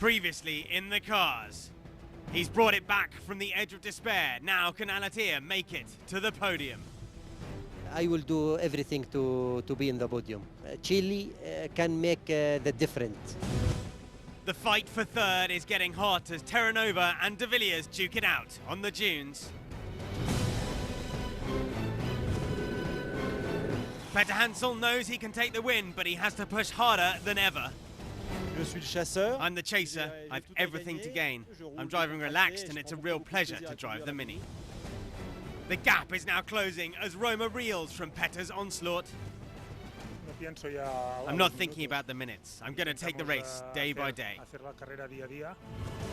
Previously in the cars, he's brought it back from the edge of despair. Now can Alatia make it to the podium? I will do everything to be in the podium. Chile can make the difference. The fight for third is getting hot as Terranova and De Villiers duke it out on the dunes. Peter Hansel knows he can take the win, but he has to push harder than ever. I'm the chaser. I've everything to gain. I'm driving relaxed and it's a real pleasure to drive the Mini. The gap is now closing as Roma reels from Peter's onslaught. I'm not thinking about the minutes. I'm going to take the race day by day.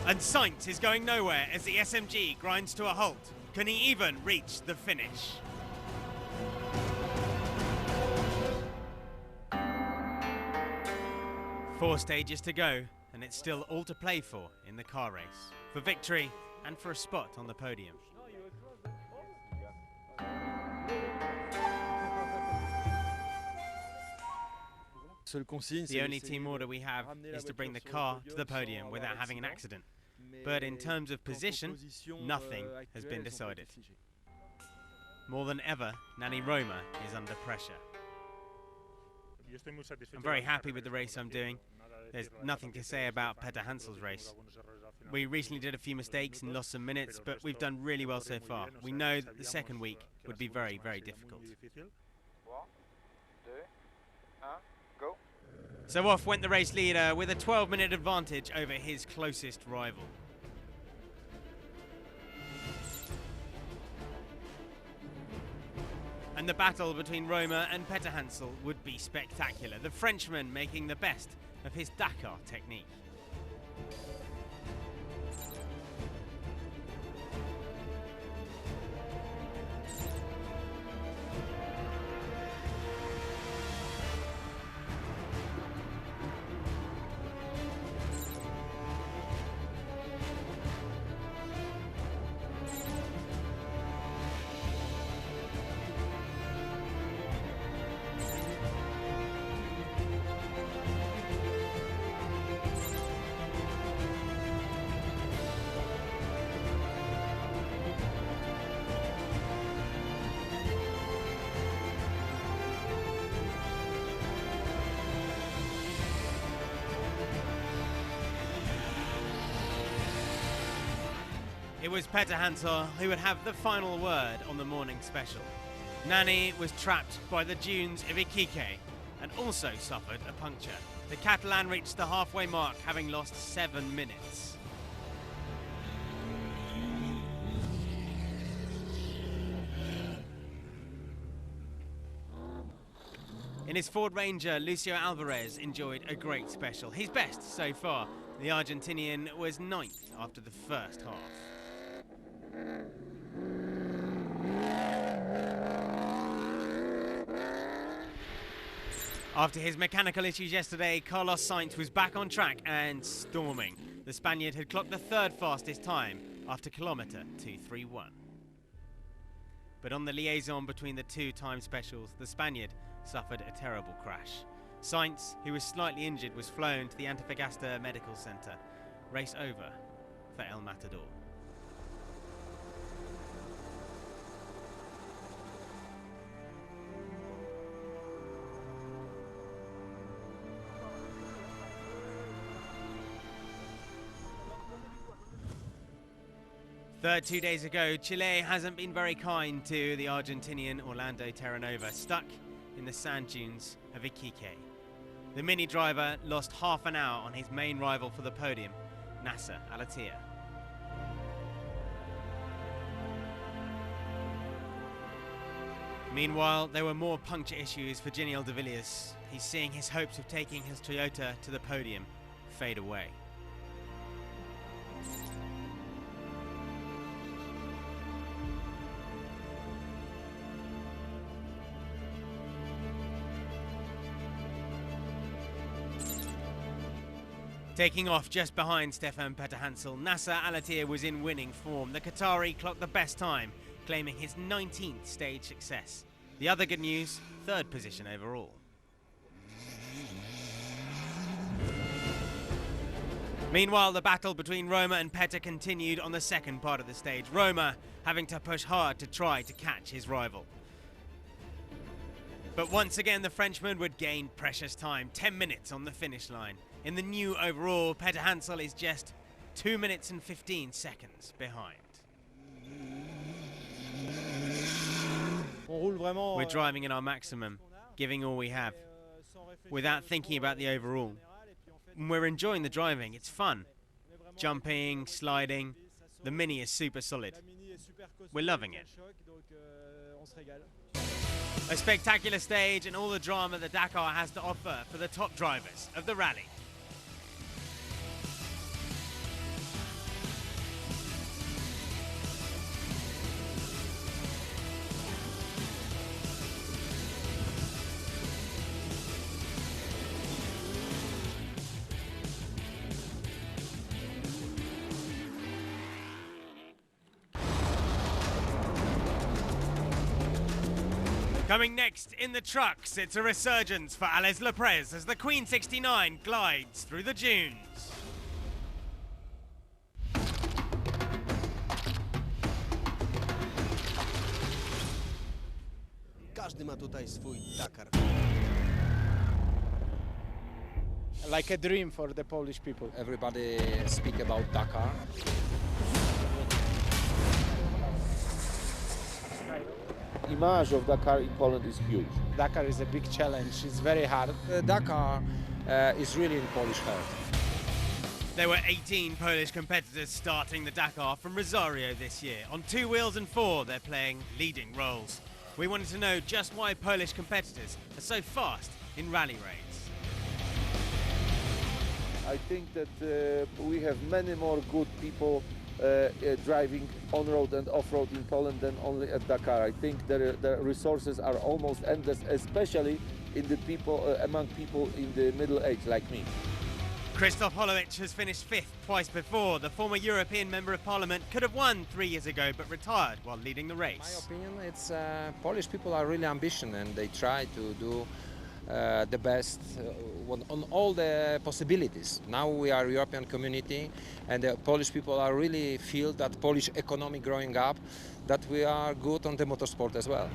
And Sainz is going nowhere as the SMG grinds to a halt. Can he even reach the finish? Four stages to go, and it's still all to play for in the car race. For victory and for a spot on the podium. The only team order we have is to bring the car to the podium without having an accident. But in terms of position, nothing has been decided. More than ever, Nani Roma is under pressure. I'm very happy with the race I'm doing. There's nothing to say about Peter Hansel's race. We recently did a few mistakes and lost some minutes, but we've done really well so far. We know that the second week would be very, very difficult. So off went the race leader with a 12-minute advantage over his closest rival. And the battle between Roma and Peter Hansel would be spectacular. The Frenchman making the best of his Dakar technique. It was Peter Hansel who would have the final word on the morning special. Nani was trapped by the dunes of Iquique and also suffered a puncture. The Catalan reached the halfway mark, having lost 7 minutes. In his Ford Ranger, Lucio Alvarez enjoyed a great special. His best so far. The Argentinian was 9th after the first half. After his mechanical issues yesterday, Carlos Sainz was back on track and storming. The Spaniard had clocked the third fastest time after kilometre 2:31. But on the liaison between the two time specials, the Spaniard suffered a terrible crash. Sainz, who was slightly injured, was flown to the Antofagasta Medical Centre. Race over for El Matador. Third 2 days ago, Chile hasn't been very kind to the Argentinian Orlando Terranova, stuck in the sand dunes of Iquique. The Mini driver lost half an hour on his main rival for the podium, Nasser Al-Attiyah. Meanwhile, there were more puncture issues for Giniel De Villiers. He's seeing his hopes of taking his Toyota to the podium fade away. Taking off just behind Stefan Peter Hansel, Nasser Al-Attiyah was in winning form. The Qatari clocked the best time, claiming his 19th stage success. The other good news, third position overall. Meanwhile, the battle between Roma and Petter continued on the second part of the stage. Roma having to push hard to try to catch his rival. But once again, the Frenchman would gain precious time, 10 minutes on the finish line. In the new overall, Petter Hansel is just 2 minutes and 15 seconds behind. We're driving at our maximum, giving all we have, without thinking about the overall. And we're enjoying the driving, it's fun. Jumping, sliding, the Mini is super solid. We're loving it. A spectacular stage and all the drama that Dakar has to offer for the top drivers of the rally. Coming next in the trucks, it's a resurgence for Ales Leprez as the Queen 69 glides through the dunes. Każdy ma tutaj swój Dakar. Like a dream for the Polish people. Everybody speak about Dakar. Image of Dakar in Poland is huge. Dakar is a big challenge. It's very hard. Dakar is really in Polish heart. There were 18 Polish competitors starting the Dakar from Rosario this year. On 2 wheels and 4, they're playing leading roles. We wanted to know just why Polish competitors are so fast in rally raids. I think that we have many more good people driving on-road and off-road in Poland than only at Dakar. I think the resources are almost endless, especially in the people among people in the middle age like me. Krzysztof Holowicz has finished 5th twice before. The former European Member of Parliament could have won 3 years ago but retired while leading the race. In my opinion, it's Polish people are really ambitious and they try to do the best on all the possibilities. Now we are a European community and the Polish people are really feel that Polish economy growing up, that we are good on the motorsport as well.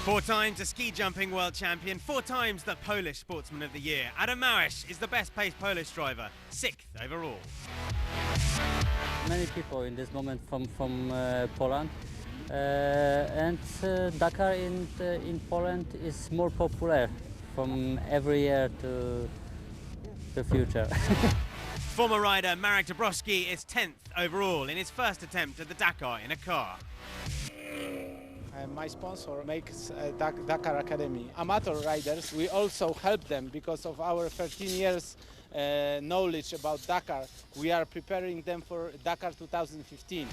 4 times a ski jumping world champion, 4 times the Polish Sportsman of the Year. Adam Małysz is the best paced Polish driver, 6th overall. Many people in this moment from Poland. And Dakar in Poland is more popular from every year to the future. Former rider Marek Dabrowski is 10th overall in his first attempt at the Dakar in a car. My sponsor makes a Dakar Academy. Amateur riders, we also help them because of our 13 years knowledge about Dakar. We are preparing them for Dakar 2015.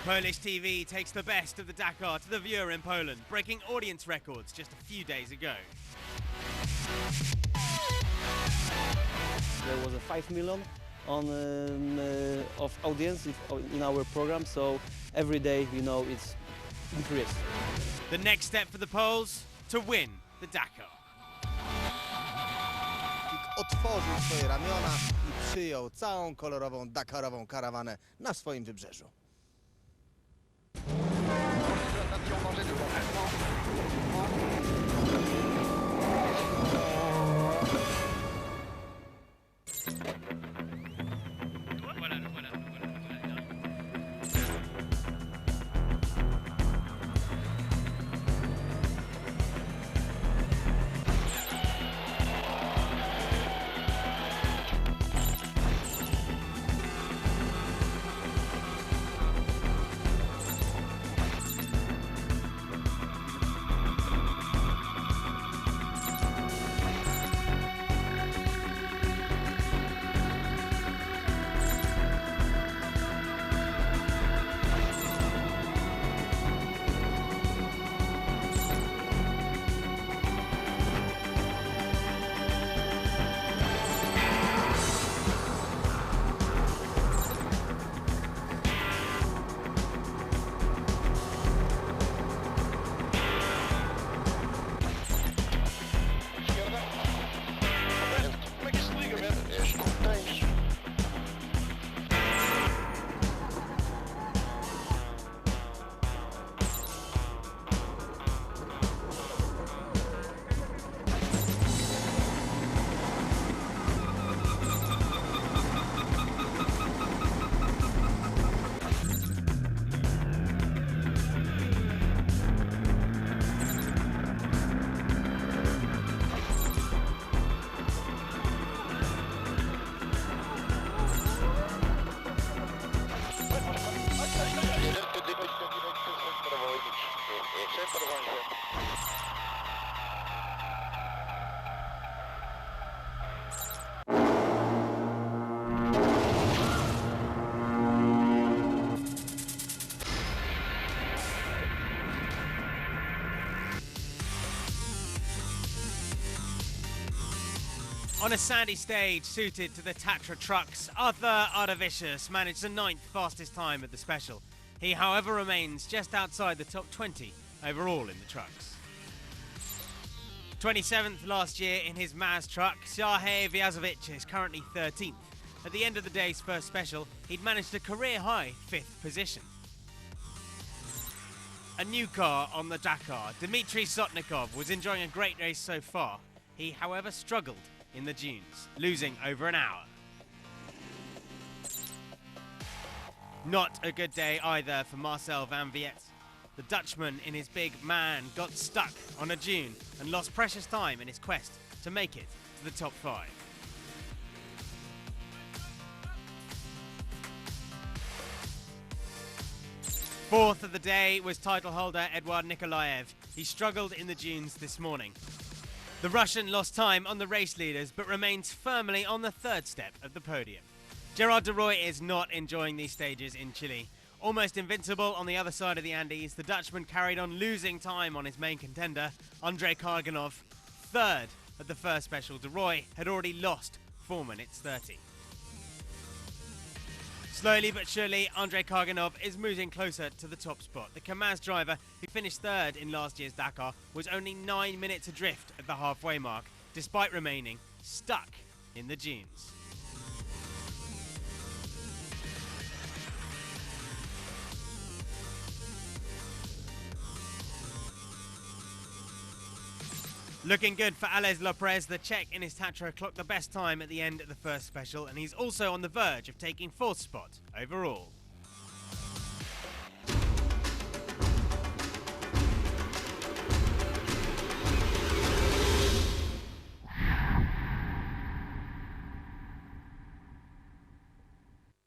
Polish TV takes the best of the Dakar to the viewer in Poland, breaking audience records just a few days ago. There was a 5 million of audience in our program, so every day, you know, it's increased. The next step for the Poles, to win the Dakar. Otworzył swoje ramiona i przyjął całą kolorową dakarową karawanę na swoim wybrzeżu. On a sandy stage suited to the Tatra trucks, Arthur Ardavicius managed the 9th fastest time at the special. He, however, remains just outside the top 20 overall in the trucks. 27th last year in his Maz truck, Serhej Vyazovic is currently 13th. At the end of the day's first special, he'd managed a career-high 5th position. A new car on the Dakar, Dmitry Sotnikov was enjoying a great race so far. He, however, struggled in the dunes, losing over an hour. Not a good day either for Marcel van Viet. The Dutchman in his big man got stuck on a dune and lost precious time in his quest to make it to the top 5. Fourth of the day was title holder Eduard Nikolaev. He struggled in the dunes this morning. The Russian lost time on the race leaders but remains firmly on the 3rd step of the podium. Gerard de Rooij is not enjoying these stages in Chile. Almost invincible on the other side of the Andes, the Dutchman carried on losing time on his main contender, Andrei Karganov. 3rd at the first special, de Rooij had already lost 4 minutes 30. Slowly but surely, Andrei Karganov is moving closer to the top spot. The Kamaz driver, who finished 3rd in last year's Dakar, was only 9 minutes adrift at the halfway mark, despite remaining stuck in the dunes. Looking good for Ales Lopez. The Czech in his Tatra clocked the best time at the end of the first special, and he's also on the verge of taking 4th spot overall.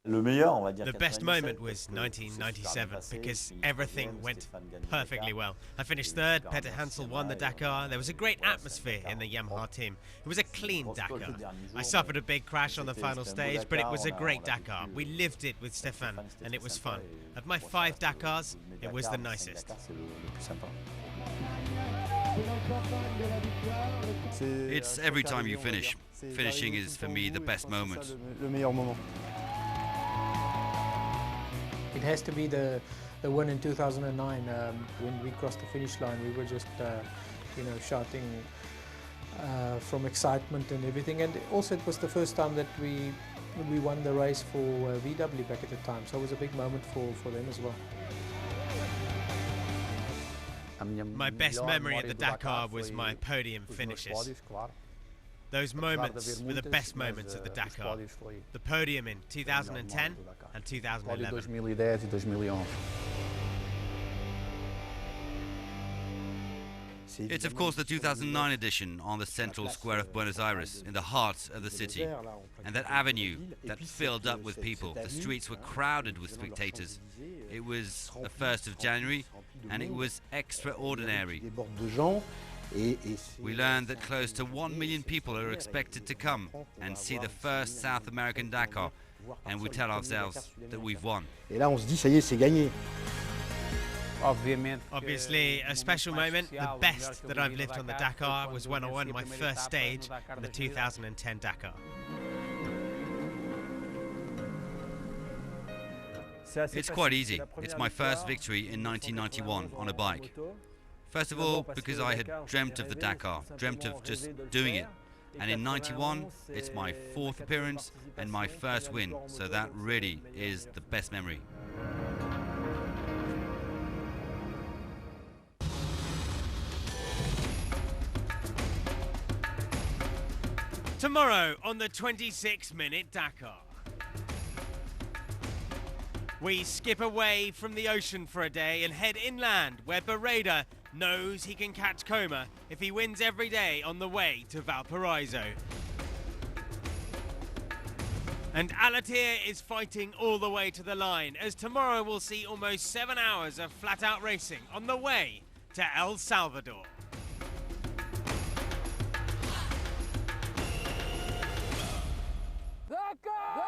The best moment was 1997 because everything went perfectly well. I finished 3rd, Peter Hansel won the Dakar. There was a great atmosphere in the Yamaha team. It was a clean Dakar. I suffered a big crash on the final stage, but it was a great Dakar. We lived it with Stefan and it was fun. Of my 5 Dakars, it was the nicest. It's every time you finish. Finishing is for me the best moment. It has to be the one in 2009 when we crossed the finish line. We were just shouting from excitement and everything, and also it was the first time that we won the race for VW back at the time, so it was a big moment for them as well. My best memory at the Dakar was my podium finishes. Those moments were the best moments of the Dakar. The podium in 2010 and 2011. It's of course the 2009 edition on the central square of Buenos Aires, in the heart of the city. And that avenue that filled up with people. The streets were crowded with spectators. It was the 1st of January and it was extraordinary. We learned that close to 1 million people are expected to come and see the first South American Dakar, and we tell ourselves that we've won. Obviously, a special moment. The best that I've lived on the Dakar was when I won my first stage in the 2010 Dakar. It's quite easy. It's my first victory in 1991 on a bike. First of all, because I had dreamt of the Dakar, dreamt of just doing it. And in 91, it's my 4th appearance and my first win, so that really is the best memory. Tomorrow on the 26-minute Dakar. We skip away from the ocean for a day and head inland, where Bereda knows he can catch Coma if he wins every day on the way to Valparaiso. And Alatir is fighting all the way to the line, as tomorrow we'll see almost 7 hours of flat-out racing on the way to El Salvador. Dakar!